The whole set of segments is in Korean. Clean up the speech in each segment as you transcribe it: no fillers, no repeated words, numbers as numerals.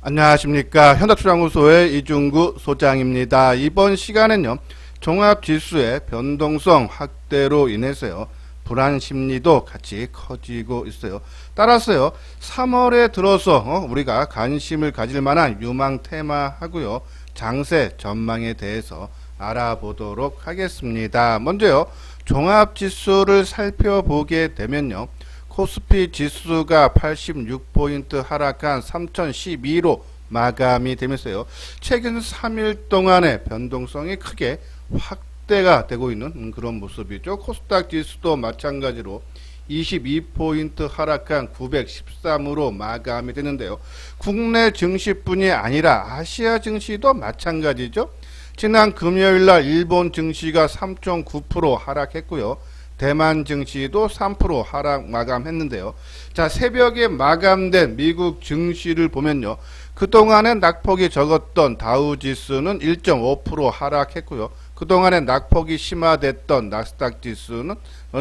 안녕하십니까. 현대투자연구소의 이중구 소장입니다. 이번 시간은요, 종합지수의 변동성 확대로 인해서요, 불안 심리도 같이 커지고 있어요. 따라서요, 3월에 들어서 우리가 관심을 가질 만한 유망 테마하고요, 장세 전망에 대해서 알아보도록 하겠습니다. 먼저요, 종합지수를 살펴보게 되면요, 코스피 지수가 86포인트 하락한 3012로 마감이 되면서요, 최근 3일 동안의 변동성이 크게 확대가 되고 있는 그런 모습이죠. 코스닥 지수도 마찬가지로 22포인트 하락한 913으로 마감이 되는데요. 국내 증시뿐이 아니라 아시아 증시도 마찬가지죠. 지난 금요일날 일본 증시가 3.9% 하락했고요. 대만 증시도 3% 하락 마감했는데요. 자, 새벽에 마감된 미국 증시를 보면요, 그동안에 낙폭이 적었던 다우지수는 1.5% 하락했고요. 그동안에 낙폭이 심화됐던 나스닥 지수는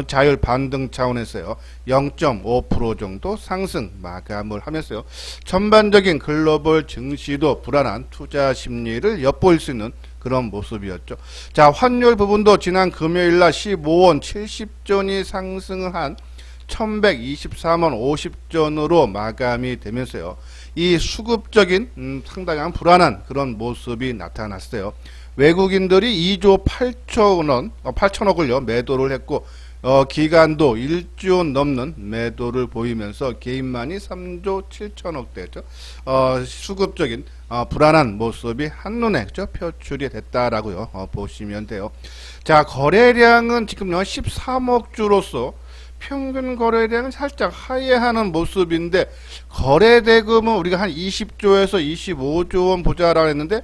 자율 반등 차원에서요, 0.5% 정도 상승 마감을 하면서요, 전반적인 글로벌 증시도 불안한 투자 심리를 엿보일 수 있는 그런 모습이었죠. 자, 환율 부분도 지난 금요일날 15원 70전이 상승을 한 1124원 50전으로 마감이 되면서요, 이 수급적인 상당한 불안한 그런 모습이 나타났어요. 외국인들이 2조 8천억을요 매도를 했고, 기간도 1조 넘는 매도를 보이면서 개인만이 3조 7천억대죠. 수급적인 불안한 모습이 한눈에 표출이 됐다라고요 보시면 돼요. 자, 거래량은 지금요 13억 주로서 평균 거래량은 살짝 하회하는 모습인데, 거래대금은 우리가 한 20조에서 25조 원 보자라고 했는데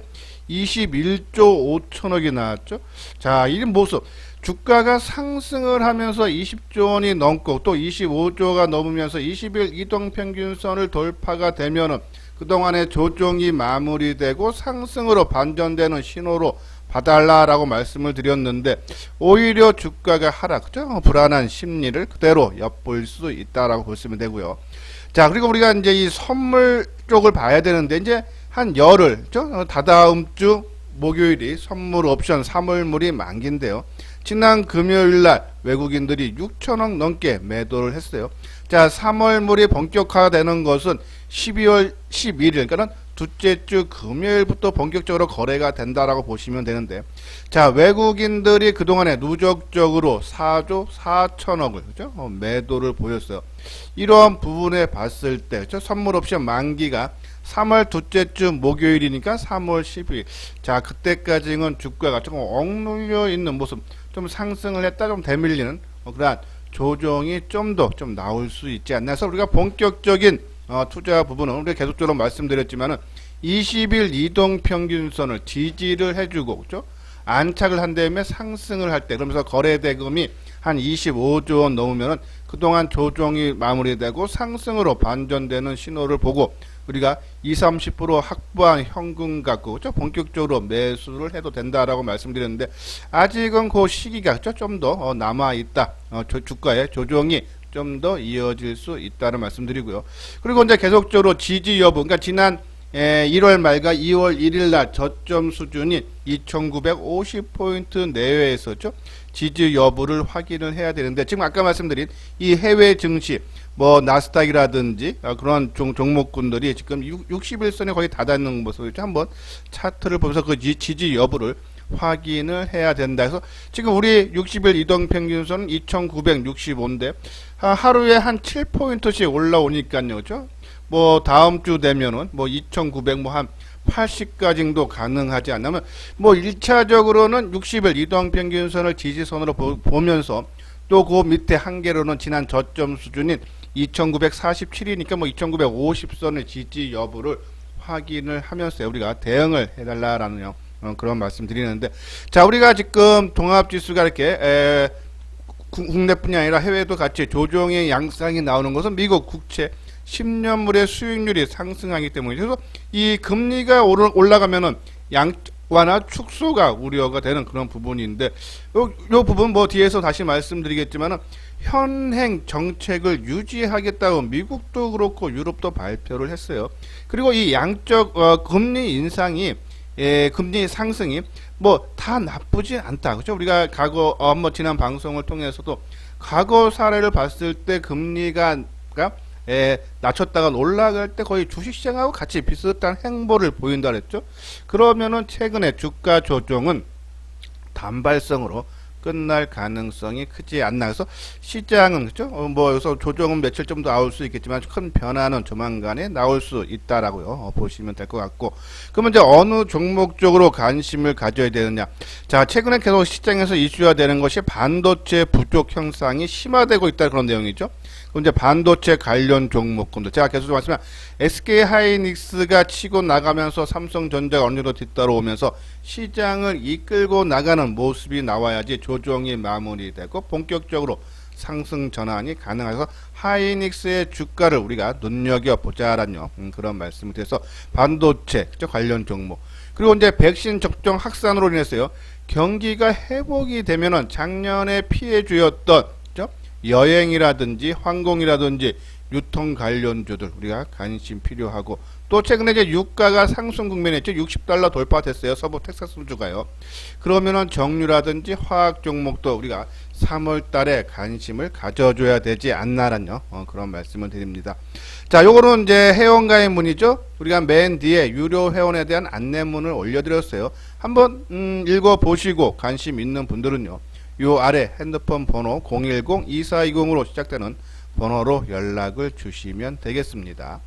21조 5천억이 나왔죠. 자, 이 모습, 주가가 상승을 하면서 20조 원이 넘고 또 25조가 넘으면서 20일 이동평균선을 돌파가 되면은 그동안의 조정이 마무리되고 상승으로 반전되는 신호로 봐달라라고 말씀을 드렸는데, 오히려 주가가 하락, 불안한 심리를 그대로 엿볼 수 있다라고 보시면 되고요. 자, 그리고 우리가 이제 이 선물 쪽을 봐야 되는데, 이제 한 열흘, 다다음 주 목요일이 선물 옵션 3월물이 만기인데요. 지난 금요일날 외국인들이 6천억 넘게 매도를 했어요. 자, 3월물이 본격화되는 것은 12월 11일, 그러니까 둘째 주 금요일부터 본격적으로 거래가 된다라고 보시면 되는데, 자, 외국인들이 그동안에 누적적으로 4조 4천억을 매도를 보였어요. 이러한 부분에 봤을 때 선물 옵션 만기가 3월 둘째 주 목요일이니까 3월 10일. 자, 그때까지는 주가가 조금 억눌려 있는 모습, 좀 상승을 했다 좀 되밀리는 그러한 조정이 좀 더 나올 수 있지 않나 해서, 우리가 본격적인 투자 부분은 우리가 계속적으로 말씀드렸지만은 20일 이동평균선을 지지를 해주고, 그죠? 안착을 한 다음에 상승을 할 때, 그러면서 거래대금이 한 25조 원 넘으면은 그동안 조정이 마무리되고 상승으로 반전되는 신호를 보고, 우리가 20-30% 확보한 현금 갖고, 그죠? 본격적으로 매수를 해도 된다라고 말씀드렸는데, 아직은 그 시기가 좀 더 남아 있다. 주가의 조정이 좀 더 이어질 수 있다는 말씀드리고요. 그리고 이제 계속적으로 지지 여부, 그러니까 지난 1월 말과 2월 1일 날 저점 수준이 2950포인트 내외에서죠, 지지 여부를 확인을 해야 되는데, 지금 아까 말씀드린 이 해외 증시, 뭐 나스닥이라든지 그런 종목군들이 지금 61선에 거의 다 닿는 모습이죠. 한번 차트를 보면서 그 지지 여부를 확인을 해야 된다 해서, 지금 우리 60일 이동평균선은 2965인데 하루에 한 7포인트씩 올라오니까요, 그죠? 뭐 다음 주 되면은 뭐 2900 뭐 한 80까지도 가능하지 않냐면, 뭐 1차적으로는 60일 이동평균선을 지지선으로 보면서, 또 그 밑에 한 개로는 지난 저점 수준인 2947이니까 뭐 2950선의 지지 여부를 확인을 하면서 우리가 대응을 해달라라는 그런 말씀 드리는데, 자, 우리가 지금 종합지수가 이렇게 국내뿐이 아니라 해외도 같이 조정의 양상이 나오는 것은 미국 국채 10년물의 수익률이 상승하기 때문이죠. 그래서 이 금리가 올라가면은 완화 축소가 우려가 되는 그런 부분인데, 요 부분 뭐 뒤에서 다시 말씀드리겠지만은, 현행 정책을 유지하겠다고 미국도 그렇고 유럽도 발표를 했어요. 그리고 이 양적 금리 인상이 금리 상승이 뭐 다 나쁘지 않다. 그죠? 우리가 과거 한번 지난 방송을 통해서도 과거 사례를 봤을 때 금리가 낮췄다가 올라갈 때 거의 주식시장하고 같이 비슷한 행보를 보인다 그랬죠. 그러면은 최근에 주가 조정은 단발성으로 끝날 가능성이 크지 않나. 그래서 시장은 그죠? 뭐 여기서 조정은 며칠 정도 나올 수 있겠지만 큰 변화는 조만간에 나올 수 있다라고요. 보시면 될 것 같고. 그러면 이제 어느 종목 쪽으로 관심을 가져야 되느냐? 자, 최근에 계속 시장에서 이슈화 되는 것이 반도체 부족 현상이 심화되고 있다 그런 내용이죠. 그럼 이제 반도체 관련 종목군들 제가 계속 말씀드리면 SK 하이닉스가 치고 나가면서 삼성전자가 어느 정도 뒤따라오면서 시장을 이끌고 나가는 모습이 나와야지 조정이 마무리되고 본격적으로 상승 전환이 가능해서 하이닉스의 주가를 우리가 눈여겨보자라는 그런 말씀을 드려서 반도체 관련 종목 그리고 이제 백신 접종 확산으로 인해서요 경기가 회복이 되면은 작년에 피해주였던 여행이라든지 항공이라든지 유통 관련주들 우리가 관심 필요하고 또 최근에 이제 유가가 상승 국면에 있죠. $60 돌파됐어요. 서부 텍사스주가요. 그러면은 정유라든지 화학 종목도 우리가 3월 달에 관심을 가져줘야 되지 않나라는 그런 말씀을 드립니다. 자, 요거는 이제 회원가입 문이죠. 우리가 맨 뒤에 유료 회원에 대한 안내문을 올려드렸어요. 한번 읽어보시고 관심 있는 분들은요. 요 아래 핸드폰 번호 010-2420으로 시작되는 번호로 연락을 주시면 되겠습니다.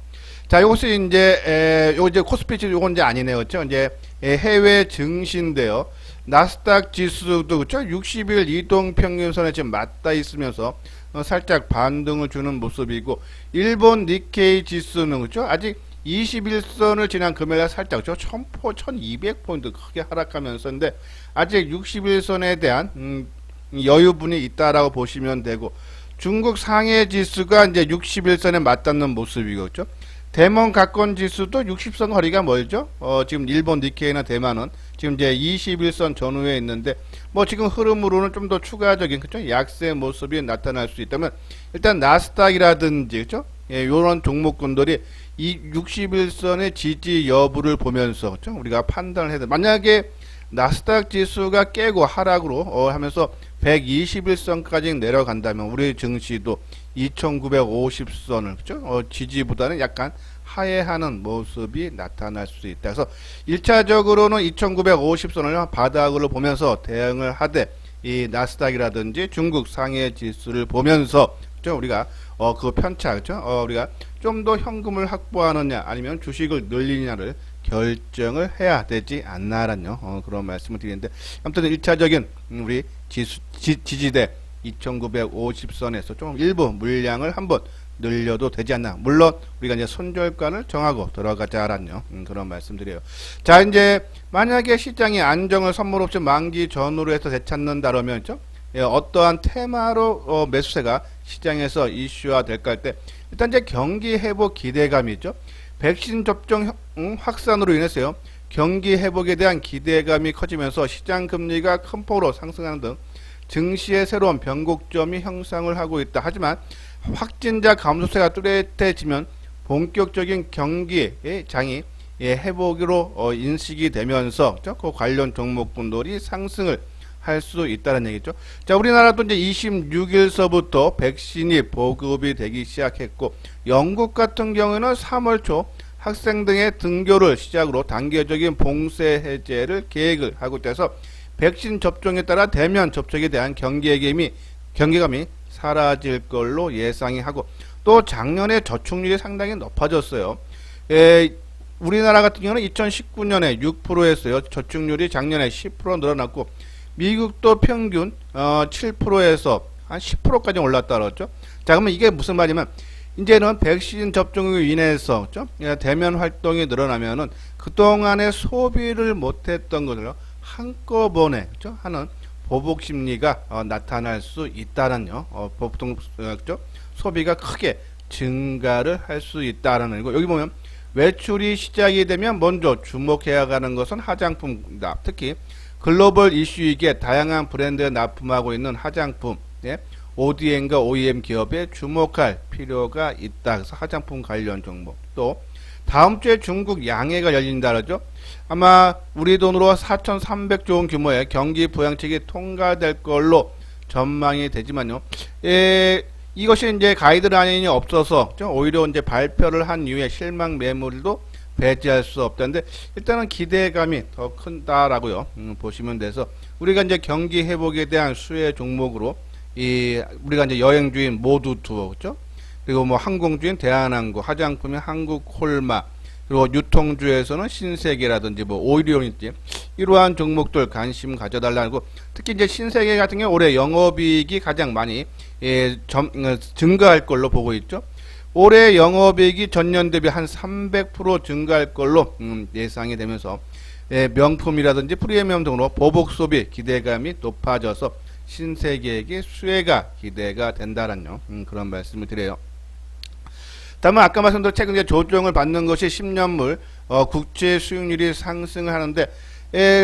자, 요것이 이제, 요 이제 코스피 요건 이제 아니네요. 그죠? 이제 해외 증시인데요. 나스닥 지수도 그죠? 60일 이동 평균선에 지금 맞닿아 있으면서 살짝 반등을 주는 모습이고, 일본 니케이 지수는 그죠? 아직 21선을 지난 금요일에 살짝 1200포인트 크게 하락하면서인데 아직 61선에 대한 여유분이 있다라고 보시면 되고 중국 상해 지수가 이제 61선에 맞닿는 모습이겠죠. 대만 가권 지수도 60선 거리가 멀죠. 지금 일본 니케이나 대만은 지금 이제 21선 전후에 있는데 뭐 지금 흐름으로는 좀 더 추가적인 그죠 약세 모습이 나타날 수 있다면 일단 나스닥이라든지 그죠 예, 요런 종목군들이 이 61선의 지지 여부를 보면서 그죠 우리가 판단을 해야 돼. 만약에 나스닥 지수가 깨고 하락으로 하면서 121선까지 내려간다면 우리 증시도 2950선을 그죠? 지지보다는 약간 하회하는 모습이 나타날 수 있다. 그래서 1차적으로는 2950선을 바닥으로 보면서 대응을 하되 이 나스닥이라든지 중국 상해 지수를 보면서 그죠? 우리가 그 편차 그죠? 우리가 좀 더 현금을 확보하느냐 아니면 주식을 늘리느냐를 결정을 해야 되지 않나라는 그런 말씀을 드리는데 아무튼 1차적인 우리 지지대 2950선에서 좀 일부 물량을 한번 늘려도 되지 않나. 물론 우리가 이제 손절가를 정하고 들어가자라는 그런 말씀드려요. 자, 이제 만약에 시장이 안정을 선물 옵션 만기 전후로 해서 되찾는다라면 어떠한 테마로 매수세가 시장에서 이슈화 될까 할 때 일단 이제 경기 회복 기대감이 있죠. 백신 접종 확산으로 인해서요. 경기 회복에 대한 기대감이 커지면서 시장 금리가 큰 폭으로 상승하는 등 증시의 새로운 변곡점이 형성을 하고 있다. 하지만 확진자 감소세가 뚜렷해지면 본격적인 경기의 장이 회복으로 인식이 되면서 그 관련 종목분들이 상승을 할 수 있다는 얘기죠. 자, 우리나라도 이제 26일서부터 백신이 보급이 되기 시작했고 영국 같은 경우에는 3월 초 학생 등의 등교를 시작으로 단계적인 봉쇄 해제를 계획을 하고 있다서 백신 접종에 따라 대면 접촉에 대한 경계감이 사라질 걸로 예상이 하고 또 작년에 저축률이 상당히 높아졌어요. 우리나라 같은 경우는 2019년에 6%였어요. 저축률이 작년에 10% 늘어났고 미국도 평균 7%에서 한 10%까지 올랐다 그랬죠. 자, 그러면 이게 무슨 말이냐면 이제는 백신 접종으로 인해서 대면 활동이 늘어나면은 그동안에 소비를 못했던 것을 한꺼번에 하는 보복 심리가 나타날 수 있다는 보통 소비가 크게 증가를 할 수 있다라는 거. 여기 보면 외출이 시작이 되면 먼저 주목해야 하는 것은 화장품이다. 특히 글로벌 이슈이기에 다양한 브랜드에 납품하고 있는 화장품, ODM과 OEM 기업에 주목할 필요가 있다. 그래서 화장품 관련 종목. 또 다음 주에 중국 양해가 열린다 그러죠. 아마 우리 돈으로 4,300조 원 규모의 경기 부양책이 통과될 걸로 전망이 되지만요. 이것이 이제 가이드라인이 없어서 오히려 이제 발표를 한 이후에 실망 매물도 배제할 수 없다는데 일단은 기대감이 더 큰다라고요. 보시면 돼서 우리가 이제 경기 회복에 대한 수혜 종목으로 우리가 이제 여행주인 모두 투어 그죠? 그리고 뭐 항공주인 대한항공, 화장품인 한국콜마, 그리고 유통주에서는 신세계라든지 뭐 오일이온인지 이러한 종목들 관심 가져달라고. 특히 이제 신세계 같은 경우 올해 영업이익이 가장 많이 증가할 걸로 보고 있죠. 올해 영업이익이 전년 대비 한 300% 증가할 걸로 예상이 되면서 명품이라든지 프리미엄 등으로 보복 소비 기대감이 높아져서 신세계에게 수혜가 기대가 된다라는 그런 말씀을 드려요. 다만 아까 말씀드린 최근 이제 조정을 받는 것이 10년물 국채 수익률이 상승을 하는데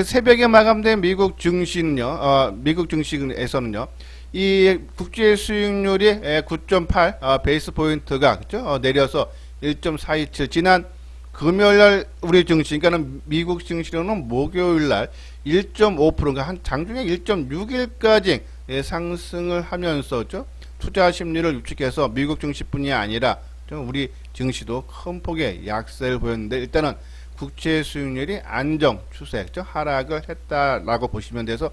새벽에 마감된 미국 증시는요. 미국 증시에서는요. 이 국제 수익률이 9.8 베이스 포인트가 그죠? 내려서 1.427 지난 금요일날 우리 증시 그러니까는 미국 증시로는 목요일날 1.5%가 한 장중에 1.6일까지 상승을 하면서죠. 투자 심리를 위축해서 미국 증시뿐이 아니라 우리 증시도 큰 폭의 약세를 보였는데 일단은 국채 수익률이 안정 추세 하락을 했다라고 보시면 돼서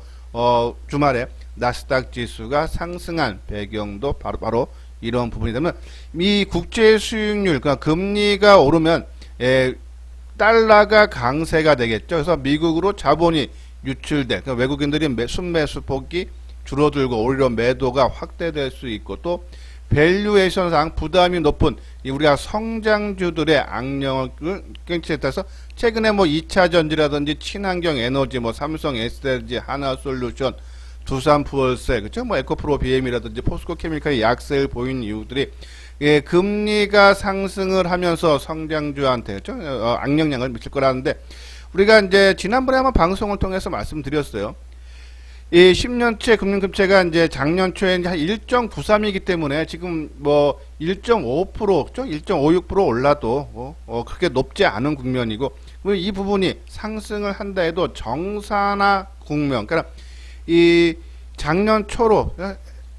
주말에 나스닥 지수가 상승한 배경도 바로 이런 부분이 되면 이 국채 수익률 그러니까 금리가 오르면 달러가 강세가 되겠죠. 그래서 미국으로 자본이 유출돼 그러니까 외국인들이 순매수 폭이 줄어들고 오히려 매도가 확대될 수 있고 또 밸류에이션상 부담이 높은 우리가 성장주들의 악령을 끊치해서 최근에 뭐 2차전지라든지 친환경 에너지 뭐 삼성 SLG 하나솔루션 두산부월세 그렇죠 뭐 에코프로 BM이라든지 포스코케미칼의 약세를 보인 이유들이 금리가 상승을 하면서 성장주한테 그렇죠 악영향을 미칠 거라는데 우리가 이제 지난번에 한번 방송을 통해서 말씀드렸어요. 이 10년째 금융급제가 이제 작년 초에 이제 한 1.93이기 때문에 지금 뭐 1.5%, 1.56% 올라도 그렇게 높지 않은 국면이고 이 부분이 상승을 한다 해도 정산화 국면, 그러니까 이 작년 초로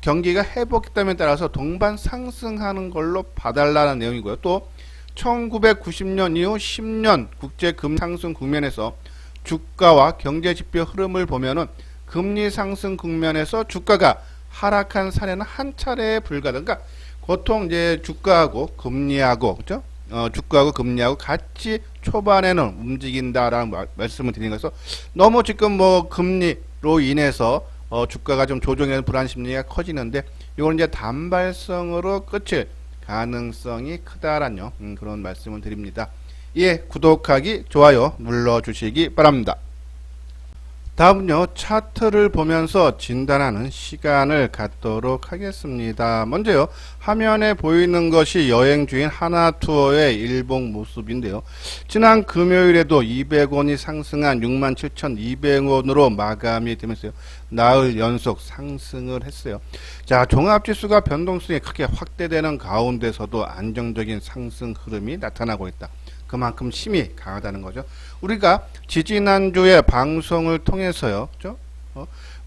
경기가 회복했다면 따라서 동반 상승하는 걸로 봐달라는 내용이고요. 또 1990년 이후 10년 국제 금 상승 국면에서 주가와 경제 지표 흐름을 보면은 금리 상승 국면에서 주가가 하락한 사례는 한 차례에 불과하다. 그러니까 보통 이제 주가하고 금리하고 그죠? 주가하고 금리하고 같이 초반에는 움직인다라는 말씀을 드리는 것에서 너무 지금 뭐 금리로 인해서 주가가 좀 조정되는 불안 심리가 커지는데 이건 이제 단발성으로 끝일 가능성이 크다라는 그런 말씀을 드립니다. 예, 구독하기, 좋아요 눌러주시기 바랍니다. 다음은요 차트를 보면서 진단하는 시간을 갖도록 하겠습니다. 먼저요 화면에 보이는 것이 여행주인 하나투어의 일봉 모습인데요. 지난 금요일에도 200원이 상승한 67,200원으로 마감이 되면서요 나흘 연속 상승을 했어요. 자, 종합지수가 변동성이 크게 확대되는 가운데서도 안정적인 상승 흐름이 나타나고 있다. 그만큼 힘이 강하다는 거죠. 우리가 지지난주에 방송을 통해서요, 그죠?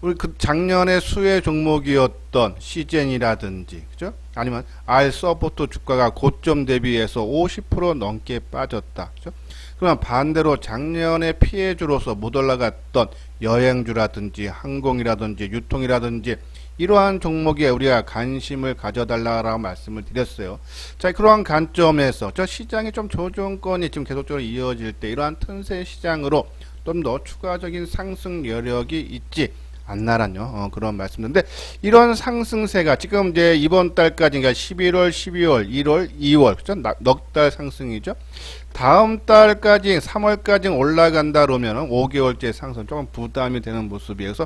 우리 그 작년에 수혜 종목이었던 시젠이라든지, 그죠? 아니면 알서포트 주가가 고점 대비해서 50% 넘게 빠졌다, 그죠? 그러면 반대로 작년에 피해주로서 못 올라갔던 여행주라든지 항공이라든지 유통이라든지 이러한 종목에 우리가 관심을 가져달라고 말씀을 드렸어요. 자, 그러한 관점에서 저 시장이 좀 조정권이 지금 계속적으로 이어질 때 이러한 틈새 시장으로 좀 더 추가적인 상승 여력이 있지 않나라뇨 그런 말씀인데 이런 상승세가 지금 이제 이번 달까지 그러니까 11월, 12월, 1월, 2월 그죠? 넉 달 상승이죠. 다음 달까지 3월까지 올라간다 그러면은 5개월째 상승 조금 부담이 되는 모습이어서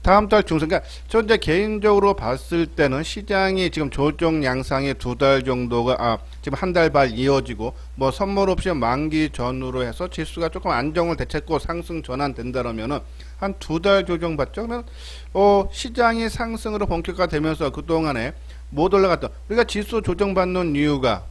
다음 달 중순 그러니까 저 이제 개인적으로 봤을 때는 시장이 지금 조정 양상이 2달 정도가 지금 한 달 반 이어지고 뭐 선물 옵션 만기 전후로 해서 지수가 조금 안정을 되찾고 상승 전환된다 그러면은 한 2달 조정받죠. 그러면 시장이 상승으로 본격화되면서 그동안에 못 올라갔던, 우리가 지수 조정받는 이유가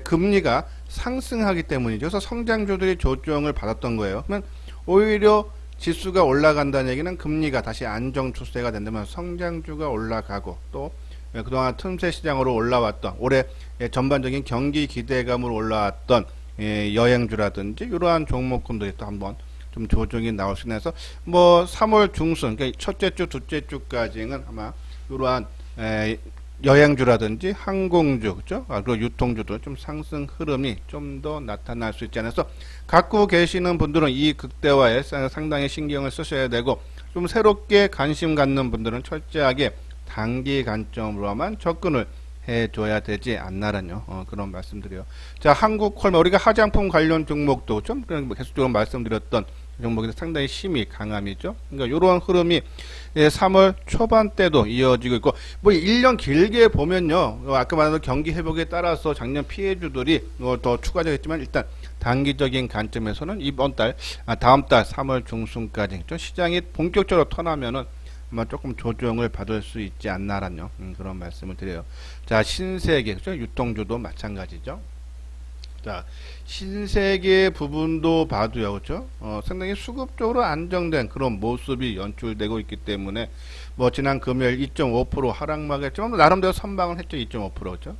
금리가 상승하기 때문이죠. 그래서 성장주들이 조정을 받았던 거예요. 그러면 오히려 지수가 올라간다는 얘기는 금리가 다시 안정 추세가 된다면 성장주가 올라가고, 또 그동안 틈새 시장으로 올라왔던, 올해 전반적인 경기 기대감으로 올라왔던 여행주라든지 이러한 종목군들이 또 한번 좀 조정이 나올 수 있어서, 뭐 3월 중순, 그러니까 첫째 주, 둘째 주까지는 아마 이러한 여행주라든지 항공주, 그죠? 그리고 유통주도 좀 상승 흐름이 좀 더 나타날 수 있지 않아서, 갖고 계시는 분들은 이 극대화에 상당히 신경을 쓰셔야 되고, 좀 새롭게 관심 갖는 분들은 철저하게 단기 관점으로만 접근을 해줘야 되지 않나라는 그런 말씀드려요. 자, 한국콜마, 우리가 화장품 관련 종목도 좀 계속적으로 말씀드렸던 종목이 상당히 힘이 강함이죠. 그러니까 이러한 흐름이 3월 초반 때도 이어지고 있고, 뭐 1년 길게 보면요, 아까 말한 경기 회복에 따라서 작년 피해주들이 더 추가되겠지만, 일단 단기적인 관점에서는 이번 달, 다음 달 3월 중순까지 시장이 본격적으로 턴하면은 아마 조금 조정을 받을 수 있지 않나라는 그런 말씀을 드려요. 자, 신세계, 그렇죠? 유통주도 마찬가지죠. 자, 신세계 부분도 봐도요, 그렇죠? 상당히 수급적으로 안정된 그런 모습이 연출되고 있기 때문에, 뭐 지난 금요일 2.5% 하락막 했지만 나름대로 선방을 했죠. 2.5%, 그렇죠?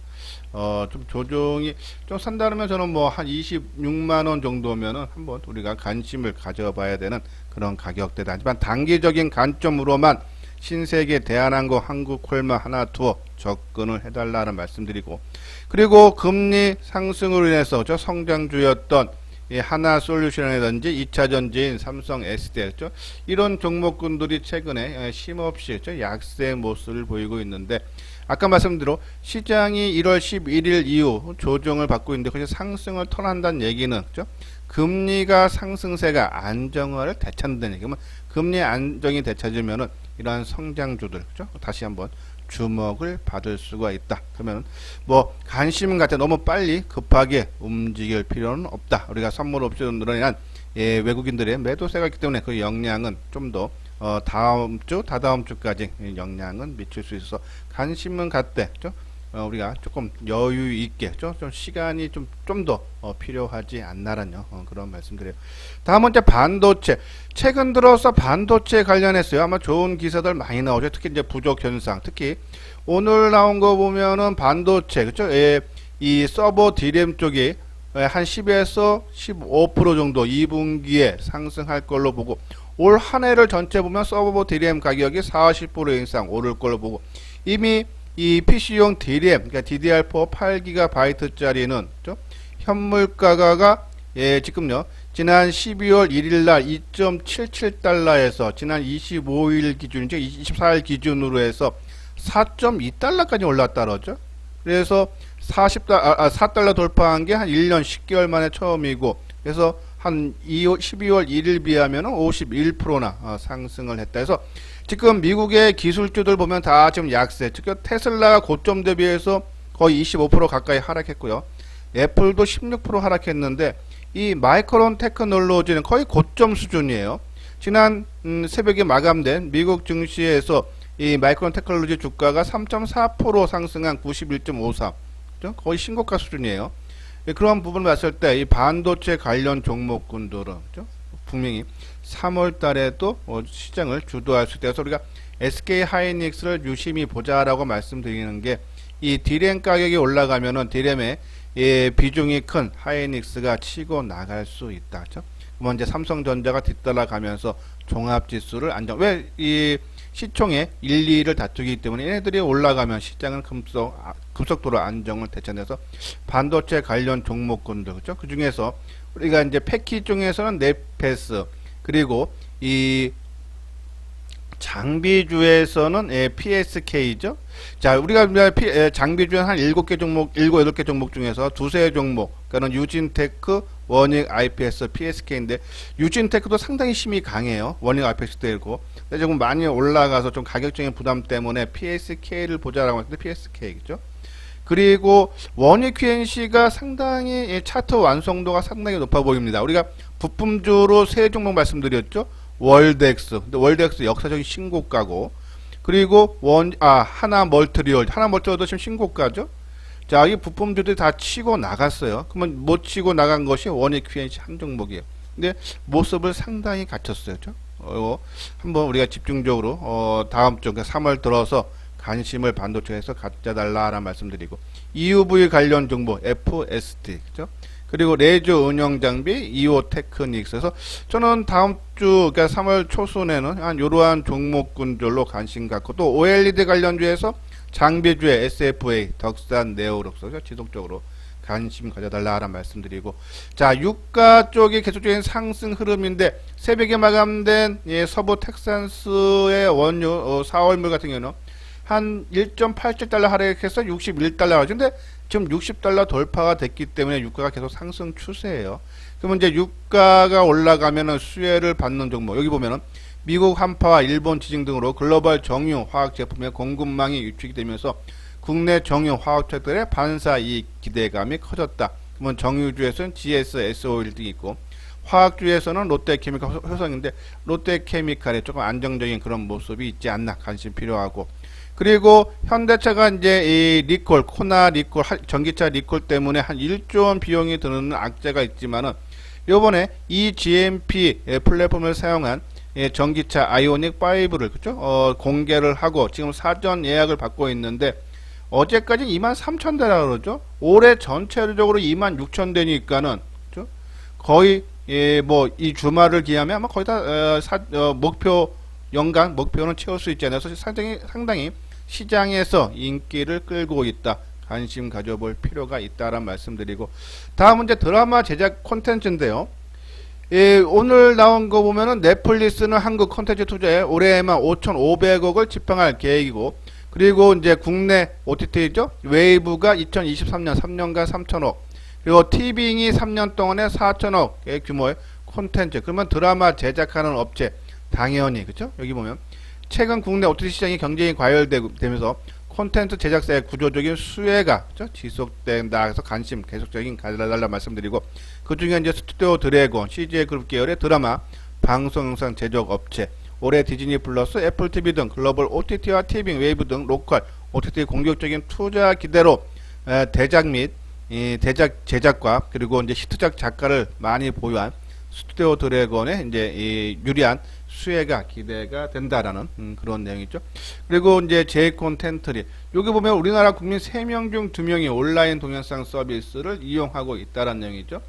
좀 조정이 좀 산다면 저는 뭐 한 26만원 정도면은 한번 우리가 관심을 가져봐야 되는 그런 가격대다. 하지만 단기적인 관점으로만 신세계, 대한항공, 한국콜마, 하나투어 접근을 해달라는 말씀드리고, 그리고 금리 상승으로 인해서 저 성장주였던 하나솔루션이라든지 2차전지인 삼성 SDI, 그렇죠? 이런 종목군들이 최근에 쉼없이 약세 모습을 보이고 있는데, 아까 말씀대로 시장이 1월 11일 이후 조정을 받고 있는데, 그것이 상승을 턴한다는 얘기는, 그렇죠? 금리가 상승세가 안정화를 되찾는다는 얘기면, 금리 안정이 되찾으면은 이러한 성장주들, 그렇죠? 다시 한번 주목을 받을 수가 있다. 그러면 뭐 관심 같아 너무 빨리 급하게 움직일 필요는 없다. 우리가 선물 옵션으로 인한 외국인들의 매도세가 있기 때문에 그 영향은 좀 더 다음 주, 다다음 주까지 영향은 미칠 수 있어서 관심은 갖되, 그렇죠? 우리가 조금 여유 있게, 좀 시간이 좀 더 필요하지 않나라는 그런 말씀드려요. 다음은 이제 반도체. 최근 들어서 반도체 관련해서요, 아마 좋은 기사들 많이 나오죠. 특히 이제 부족 현상, 특히 오늘 나온 거 보면은 반도체, 그렇죠? 이 서버 D램 쪽이 한 10에서 15% 정도 2분기에 상승할 걸로 보고, 올 한 해를 전체 보면 서버 D램 가격이 40% 이상 오를 걸로 보고, 이미 이 PC용 D램, 그러니까 DDR4 8GB짜리는 현물가가 지금요, 지난 12월 1일 날 2.77달러에서 지난 25일 기준, 즉 24일 기준으로 해서 4.2달러까지 올랐다 그러죠. 그래서 4달러 돌파한 게 한 1년 10개월 만에 처음이고, 그래서 한 12월 1일 비하면 51%나 상승을 했다 해서, 지금 미국의 기술주들 보면 다 지금 약세, 즉 테슬라가 고점 대비해서 거의 25% 가까이 하락했고요. 애플도 16% 하락했는데, 이 마이크론 테크놀로지는 거의 고점 수준이에요. 지난 새벽에 마감된 미국 증시에서 이 마이크론 테크놀로지 주가가 3.4% 상승한 91.53, 거의 신고가 수준이에요. 그런 부분을 봤을 때 이 반도체 관련 종목군들은 분명히 3월 달에도 시장을 주도할 수 있어서, 우리가 SK 하이닉스를 유심히 보자라고 말씀드리는 게, 이 D램 가격이 올라가면은 D램의 비중이 큰 하이닉스가 치고 나갈 수 있다. 그렇죠? 그러면 이제 삼성전자가 뒤따라가면서 종합지수를 안정, 왜 이 시총의 1, 2위를 다투기 때문에 얘네들이 올라가면 시장은 급속도로 안정을 되찾아내서 반도체 관련 종목군들, 그렇죠? 그 중에서 우리가 이제 패키 중에서는 넷패스, 그리고 이 장비주에서는 PSK죠. 자, 우리가 장비주에는 한 7개 종목, 7, 8개 종목 중에서 두세 종목, 그러니까 유진테크, 원익, IPS, PSK인데, 유진테크도 상당히 힘이 강해요. 원익, IPS도 있고. 근데 조금 많이 올라가서 좀 가격적인 부담 때문에 PSK를 보자라고 했는데, PSK겠죠. 그리고 원익 QNC가 상당히 차트 완성도가 상당히 높아 보입니다. 우리가 부품주로 세 종목 말씀드렸죠. 월덱스. 근데 월덱스 역사적인 신고가고, 그리고 하나멀티리얼도 지금 신고가죠. 자, 이 부품주들이 다 치고 나갔어요. 그러면 못 치고 나간 것이 원익 QNC 한 종목이에요. 근데 모습을 상당히 갖췄어요. 그죠? 한번 우리가 집중적으로 다음 주 3월 들어서 관심을 반도체에서 가져달라라는 말씀드리고, EUV 관련 정보 FSD, 그죠? 그리고 레저 운영 장비 이오 테크닉스에서 저는 다음 주 그러니까 3월 초순에는 한 이러한 종목군들로 관심 갖고, 또 OLED 관련주에서 장비주의 SFA 덕산 네오록스 지속적으로 관심 가져달라라는 말씀드리고, 자, 유가 쪽이 계속적인 상승 흐름인데 새벽에 마감된 서부 텍사스의 원유 4월물 같은 경우는 한 1.87달러 하락해서 61달러. 근데 지금 60달러 돌파가 됐기 때문에 유가가 계속 상승 추세예요. 그러면 이제 유가가 올라가면은 수혜를 받는 종목, 여기 보면은 미국 한파와 일본 지진 등으로 글로벌 정유 화학 제품의 공급망이 위축이 되면서 국내 정유 화학업체들의 반사 이익 기대감이 커졌다. 그러면 정유주에서는 GS, S-오일 등이 있고, 화학주에서는 롯데케미칼 효성인데 롯데케미칼에 조금 안정적인 그런 모습이 있지 않나 관심 필요하고, 그리고 현대차가 이제 이 리콜, 코나 리콜, 전기차 리콜 때문에 한 1조 원 비용이 드는 악재가 있지만은 요번에 이 GMP 플랫폼을 사용한 전기차 아이오닉 5를 그죠? 공개를 하고 지금 사전 예약을 받고 있는데, 어제까지 23,000대라 그러죠. 올해 전체적으로 26,000대니까는 그죠? 거의 뭐 이 주말을 기하면 아마 거의 다 목표 연간 목표는 채울 수 있지 않아요. 그래서 상당히 시장에서 인기를 끌고 있다. 관심 가져볼 필요가 있다라는 말씀드리고, 다음 문제 드라마 제작 콘텐츠인데요. 오늘 나온 거 보면은 넷플릭스는 한국 콘텐츠 투자에 올해에만 5,500억을 집행할 계획이고, 그리고 이제 국내 OTT죠. 웨이브가 2023년 3년간 3,000억, 그리고 티빙이 3년 동안에 4,000억의 규모의 콘텐츠. 그러면 드라마 제작하는 업체 당연히 그렇죠? 여기 보면 최근 국내 OTT 시장이 경쟁이 과열되면서 콘텐츠 제작사의 구조적인 수혜가 그렇죠? 지속된다. 해서 관심 계속적인 가져달라 말씀드리고, 그 중에 이제 스튜디오 드래곤, CJ 그룹 계열의 드라마 방송 영상 제작 업체, 올해 디즈니 플러스, 애플 TV 등 글로벌 OTT와 티빙, 웨이브 등 로컬 OTT 공격적인 투자 기대로 대작 및 제작과 그리고 이제 히트작 작가를 많이 보유한 스튜디오 드래곤의 이제 유리한 수혜가 기대가 된다라는 그런 내용이죠. 그리고 이제 제이콘텐트리, 여기 보면 우리나라 국민 3명 중 2명이 온라인 동영상 서비스를 이용하고 있다라는 내용이죠.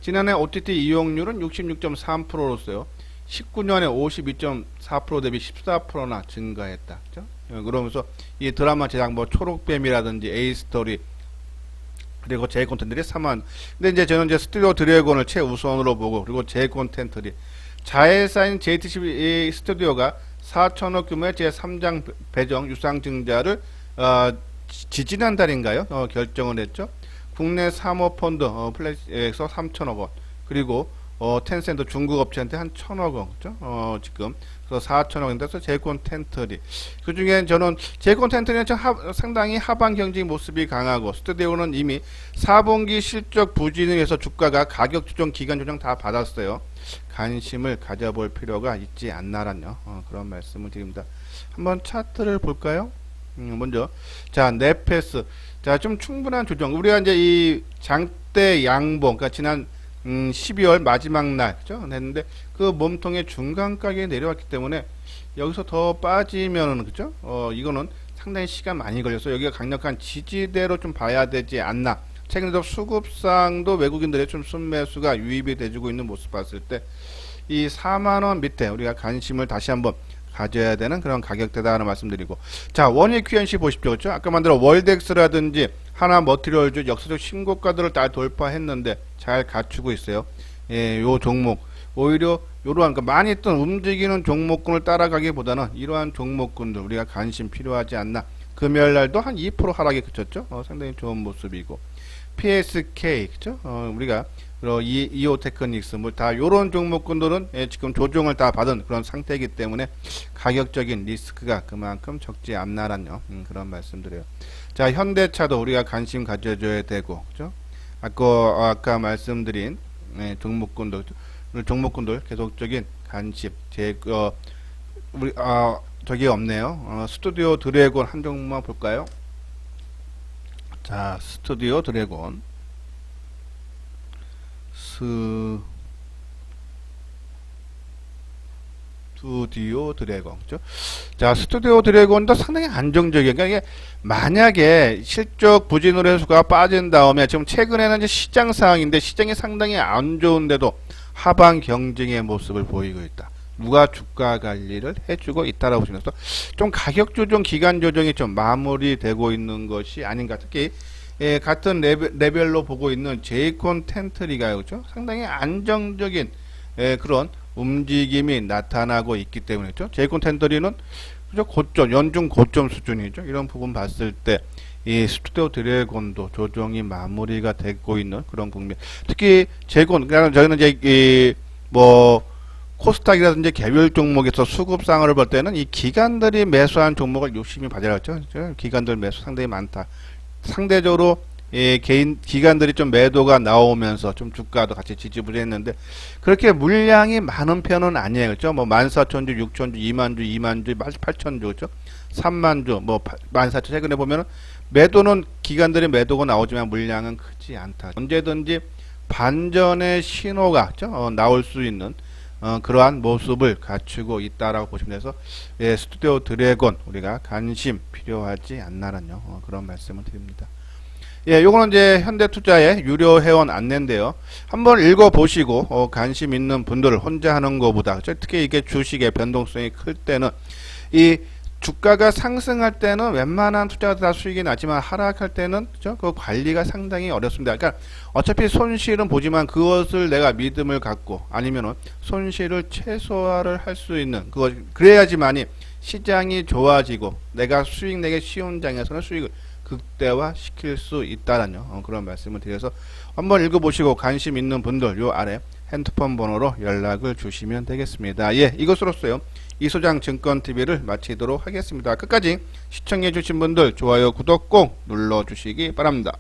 지난해 OTT 이용률은 66.3%로서요. 19년에 52.4% 대비 14%나 증가했다. 그렇죠? 그러면서 이 드라마 제작 뭐 초록뱀이라든지 에이스토리 그리고 제이콘텐트리 3만. 근데 이제 저는 이제 스튜디오 드래곤을 최우선으로 보고, 그리고 제이콘텐트리 자회사인 JTC 스튜디오가 4천억 규모의 제3장 배정 유상증자를 지지난달인가요? 결정을 했죠. 국내 사모펀드 플랫에서 3천억 원, 그리고 텐센트 중국 업체한테 한 1,000억 원, 그죠? 지금 그래서 4천억 원에서 제이콘텐트리. 그 중에 저는 제이콘텐트리는 상당히 하반 경쟁 모습이 강하고, 스튜디오는 이미 4분기 실적 부진을 위해서 주가가 가격 조정, 기간 조정 다 받았어요. 관심을 가져볼 필요가 있지 않나라는 그런 말씀을 드립니다. 한번 차트를 볼까요? 먼저 자, 넷패스. 자, 좀 충분한 조정. 우리가 이제 이 장대 양봉, 그러니까 지난 12월 마지막 날 그죠? 했는데 그 몸통의 중간 가격이 내려왔기 때문에 여기서 더 빠지면은 그죠? 이거는 상당히 시간 많이 걸려서 여기가 강력한 지지대로 좀 봐야 되지 않나. 최근에도 수급상도 외국인들의 좀 순매수가 유입이 돼주고 있는 모습 봤을 때 이 4만원 밑에 우리가 관심을 다시 한번 가져야 되는 그런 가격대다라는 말씀드리고, 자, 원익 QNC 보십시오. 그렇죠? 아까 만들어 월덱스라든지 하나 머티리얼즈 역사적 신고가들을 다 돌파했는데 잘 갖추고 있어요. 요 종목 오히려 이러한 그러니까 많이 있던 움직이는 종목군을 따라가기보다는 이러한 종목군들 우리가 관심 필요하지 않나. 금요일날도 한 2% 하락에 그쳤죠. 상당히 좋은 모습이고, PSK 그죠? 우리가 이오 테크닉스 뭐 다 요런 종목군들은 지금 조정을 다 받은 그런 상태이기 때문에 가격적인 리스크가 그만큼 적지 않나라는 그런 말씀드려요. 자, 현대차도 우리가 관심 가져줘야 되고, 그죠? 아까 말씀드린 종목군들 계속적인 간심 우리 저기 없네요. 스튜디오 드래곤 한 종목만 볼까요? 자, 스튜디오 드래곤 스튜디오 드래곤, 그죠? 자, 스튜디오 드래곤도 상당히 안정적이에요. 그러니까 이게 만약에 실적 부진 의뢰수가 빠진 다음에 지금 최근에는 이제 시장 상황인데 시장이 상당히 안 좋은데도 하방 경쟁의 모습을 보이고 있다. 누가 주가 관리를 해주고 있다라고 보시면서 좀 가격 조정, 기간 조정이 좀 마무리되고 있는 것이 아닌가. 특히 같은 레벨로 보고 있는 제이콘 텐트리가 그죠? 상당히 안정적인 그런 움직임이 나타나고 있기 때문에 그죠? 제이콘 텐트리는 그죠? 고점, 연중 고점 수준이죠. 이런 부분 봤을 때 이 스튜디오 드래곤도 조정이 마무리가 되고 있는 그런 국면. 특히 제이콘, 그러니까 저희는 이제 코스닥이라든지 개별 종목에서 수급상을 볼 때는 이 기관들이 매수한 종목을 유심히 봐야 죠. 기관들 매수 상당히 많다. 상대적으로 기관들이 좀 매도가 나오면서 좀 주가도 같이 지지부진했는데 그렇게 물량이 많은 편은 아니에요. 그렇죠? 뭐 14,000주, 6,000주, 2만주, 2만주, 8,000주, 그렇죠? 3만주, 뭐 14,000 최근에 보면은 매도는 기관들이 매도가 나오지만 물량은 크지 않다. 언제든지 반전의 신호가 그렇죠? 나올 수 있는 그러한 모습을 갖추고 있다라고 보시면 돼서 스튜디오 드래곤 우리가 관심 필요하지 않나라는 그런 말씀을 드립니다. 요거는 이제 현대투자의 유료 회원 안내인데요. 한번 읽어보시고 관심 있는 분들을 혼자 하는 것보다 특히 이게 주식의 변동성이 클 때는 이 주가가 상승할 때는 웬만한 투자가 다 수익이 나지만 하락할 때는 그죠? 그 관리가 상당히 어렵습니다. 그러니까 어차피 손실은 보지만 그것을 내가 믿음을 갖고 아니면은 손실을 최소화를 할 수 있는 그래야지만이 시장이 좋아지고 내가 수익 내기 쉬운 장에서는 수익을 극대화 시킬 수 있다라는 그런 말씀을 드려서 한번 읽어보시고 관심 있는 분들 요 아래 핸드폰 번호로 연락을 주시면 되겠습니다. 이것으로써요 이소장 증권TV를 마치도록 하겠습니다. 끝까지 시청해 주신 분들 좋아요 구독 꼭 눌러 주시기 바랍니다.